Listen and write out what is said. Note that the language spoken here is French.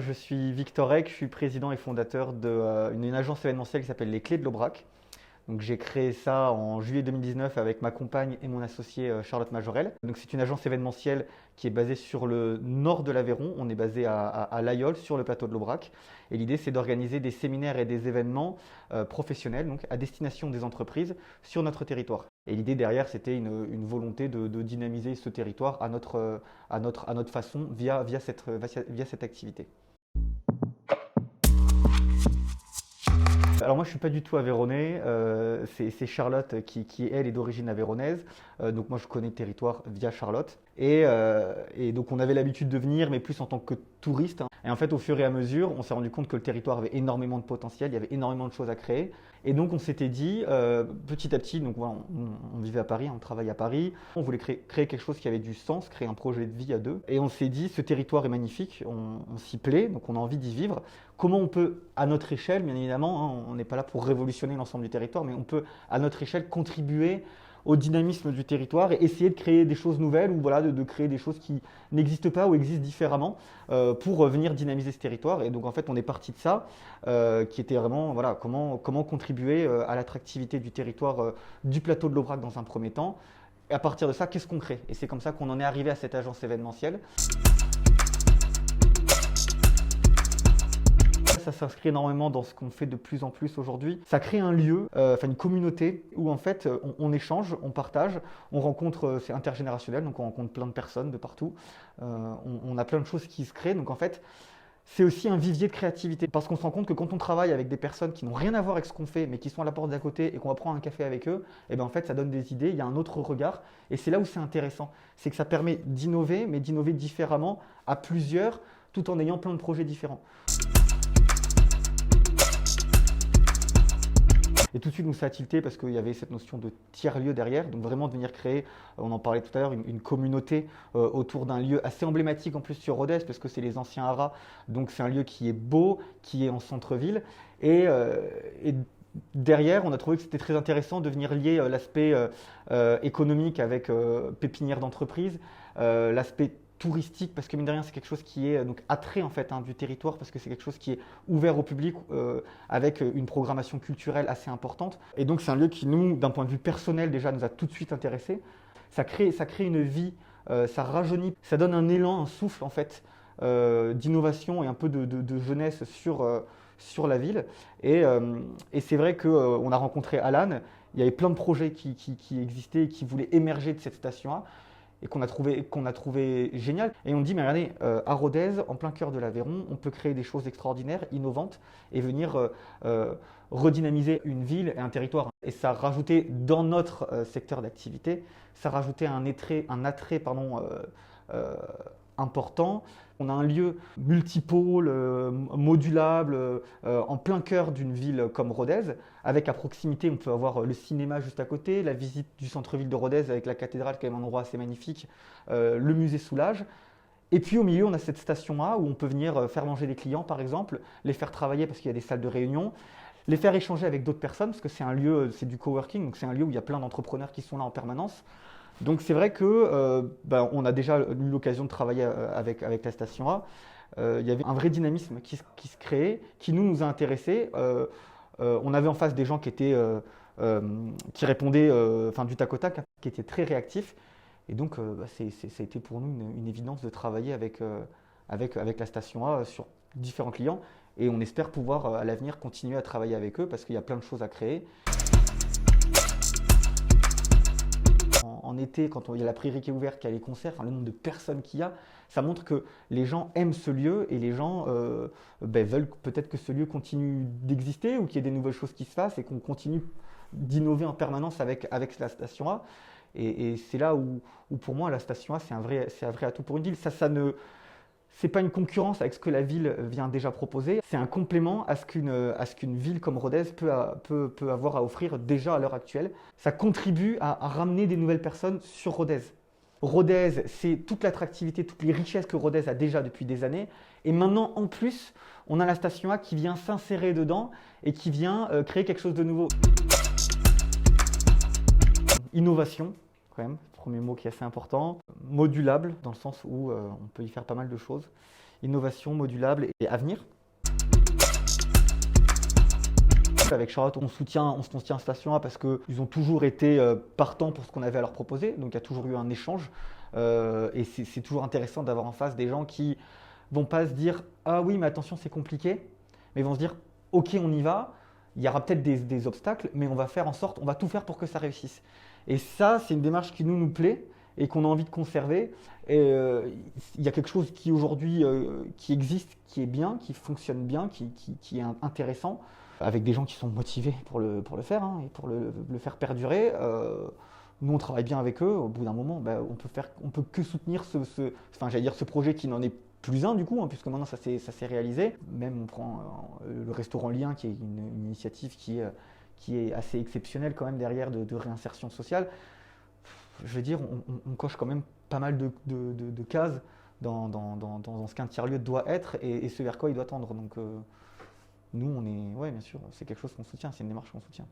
je suis Victor Eck, je suis président et fondateur d'une agence événementielle qui s'appelle Les Clés de l'Aubrac. Donc j'ai créé ça en juillet 2019 avec ma compagne et mon associé Charlotte Majorel. Donc c'est une agence événementielle qui est basée sur le nord de l'Aveyron. On est basé à Laguiole, sur le plateau de l'Aubrac. Et l'idée c'est d'organiser des séminaires et des événements professionnels donc à destination des entreprises sur notre territoire. Et l'idée derrière c'était une volonté de dynamiser ce territoire à notre façon via cette activité. Alors moi je ne suis pas du tout aveyronnais, c'est Charlotte qui elle est d'origine avéronnaise, donc moi je connais le territoire via Charlotte et donc on avait l'habitude de venir mais plus en tant que touriste, hein. Et en fait au fur et à mesure on s'est rendu compte que le territoire avait énormément de potentiel, il y avait énormément de choses à créer et donc on s'était dit petit à petit, donc voilà, on vivait à Paris, on travaille à Paris, on voulait créer quelque chose qui avait du sens, créer un projet de vie à deux et on s'est dit ce territoire est magnifique, on s'y plaît, donc on a envie d'y vivre. Comment on peut, à notre échelle, bien évidemment, hein, on n'est pas là pour révolutionner l'ensemble du territoire, mais on peut, à notre échelle, contribuer au dynamisme du territoire et essayer de créer des choses nouvelles ou voilà, de créer des choses qui n'existent pas ou existent différemment pour venir dynamiser ce territoire. Et donc, en fait, on est parti de ça, qui était vraiment voilà, comment contribuer à l'attractivité du territoire du plateau de l'Aubrac dans un premier temps. Et à partir de ça, qu'est-ce qu'on crée? Et c'est comme ça qu'on en est arrivé à cette agence événementielle. Ça s'inscrit énormément dans ce qu'on fait de plus en plus aujourd'hui. Ça crée un lieu, une communauté où en fait on échange, on partage, on rencontre, c'est intergénérationnel, donc on rencontre plein de personnes de partout. On a plein de choses qui se créent, donc en fait c'est aussi un vivier de créativité parce qu'on se rend compte que quand on travaille avec des personnes qui n'ont rien à voir avec ce qu'on fait mais qui sont à la porte d'à côté et qu'on va prendre un café avec eux, et ben en fait ça donne des idées, il y a un autre regard et c'est là où c'est intéressant. C'est que ça permet d'innover mais d'innover différemment à plusieurs tout en ayant plein de projets différents. Et tout de suite, nous, ça a tilté parce qu'il y avait cette notion de tiers-lieu derrière. Donc vraiment de venir créer, on en parlait tout à l'heure, une communauté autour d'un lieu assez emblématique en plus sur Rodez parce que c'est les anciens haras. Donc c'est un lieu qui est beau, qui est en centre-ville. Et derrière, on a trouvé que c'était très intéressant de venir lier l'aspect économique avec pépinière d'entreprise, l'aspect touristique parce que mine de rien c'est quelque chose qui est donc attrait en fait du territoire parce que c'est quelque chose qui est ouvert au public avec une programmation culturelle assez importante et donc c'est un lieu qui nous d'un point de vue personnel déjà nous a tout de suite intéressés. Ça crée une vie, ça rajeunit, ça donne un élan, un souffle en fait d'innovation et un peu de jeunesse sur la ville et c'est vrai qu'on a rencontré Alan, il y avait plein de projets qui existaient et qui voulaient émerger de cette station-là et qu'on a trouvé génial. Et on dit, mais regardez, à Rodez, en plein cœur de l'Aveyron, on peut créer des choses extraordinaires, innovantes, et venir redynamiser une ville et un territoire. Et ça rajoutait, dans notre secteur d'activité, ça rajoutait un attrait important. On a un lieu multipôle, modulable, en plein cœur d'une ville comme Rodez. Avec à proximité, on peut avoir le cinéma juste à côté, la visite du centre-ville de Rodez avec la cathédrale qui est un endroit assez magnifique, le musée Soulages. Et puis au milieu, on a cette station A où on peut venir faire manger les clients par exemple, les faire travailler parce qu'il y a des salles de réunion, les faire échanger avec d'autres personnes parce que c'est un lieu, c'est du coworking, donc c'est un lieu où il y a plein d'entrepreneurs qui sont là en permanence. Donc c'est vrai que on a déjà eu l'occasion de travailler avec la station A. Il y avait un vrai dynamisme qui se créait, qui nous a intéressés. On avait en face des gens qui répondaient du tac au tac, qui étaient très réactifs. Et donc ça a été pour nous une évidence de travailler avec la station A sur différents clients. Et on espère pouvoir à l'avenir continuer à travailler avec eux parce qu'il y a plein de choses à créer. En été, quand il y a la prairie qui est ouverte, qu'il y a les concerts, le nombre de personnes qu'il y a, ça montre que les gens aiment ce lieu et les gens veulent peut-être que ce lieu continue d'exister ou qu'il y ait des nouvelles choses qui se fassent et qu'on continue d'innover en permanence avec la station A. Et c'est là où pour moi la station A c'est un vrai atout pour une ville. C'est pas une concurrence avec ce que la ville vient déjà proposer, c'est un complément à ce qu'une ville comme Rodez peut avoir à offrir déjà à l'heure actuelle. Ça contribue à ramener des nouvelles personnes sur Rodez. Rodez, c'est toute l'attractivité, toutes les richesses que Rodez a déjà depuis des années. Et maintenant, en plus, on a la station A qui vient s'insérer dedans et qui vient créer quelque chose de nouveau. Innovation, quand même, premier mot qui est assez important. Modulable, dans le sens où on peut y faire pas mal de choses. innovation, modulable et avenir. Avec Charlotte, on soutient Station A parce qu'ils ont toujours été partants pour ce qu'on avait à leur proposer. Donc il y a toujours eu un échange. Et c'est toujours intéressant d'avoir en face des gens qui vont pas se dire ah oui, mais attention, c'est compliqué. Mais vont se dire ok, on y va. Il y aura peut-être des obstacles, mais on va faire en sorte, on va tout faire pour que ça réussisse. Et ça, c'est une démarche qui nous plaît et qu'on a envie de conserver. Et il y a quelque chose qui aujourd'hui qui existe, qui est bien, qui fonctionne bien, qui est intéressant, avec des gens qui sont motivés pour le faire et pour le faire perdurer. Nous, on travaille bien avec eux. Au bout d'un moment, on peut que soutenir ce projet qui n'en est plus un du coup, puisque maintenant ça s'est réalisé. Même on prend le restaurant Lien, qui est une initiative qui est assez exceptionnelle quand même derrière de réinsertion sociale. Je veux dire, on coche quand même pas mal de cases dans ce qu'un tiers-lieu doit être et ce vers quoi il doit tendre. Donc nous, ouais, bien sûr, c'est quelque chose qu'on soutient, c'est une démarche qu'on soutient.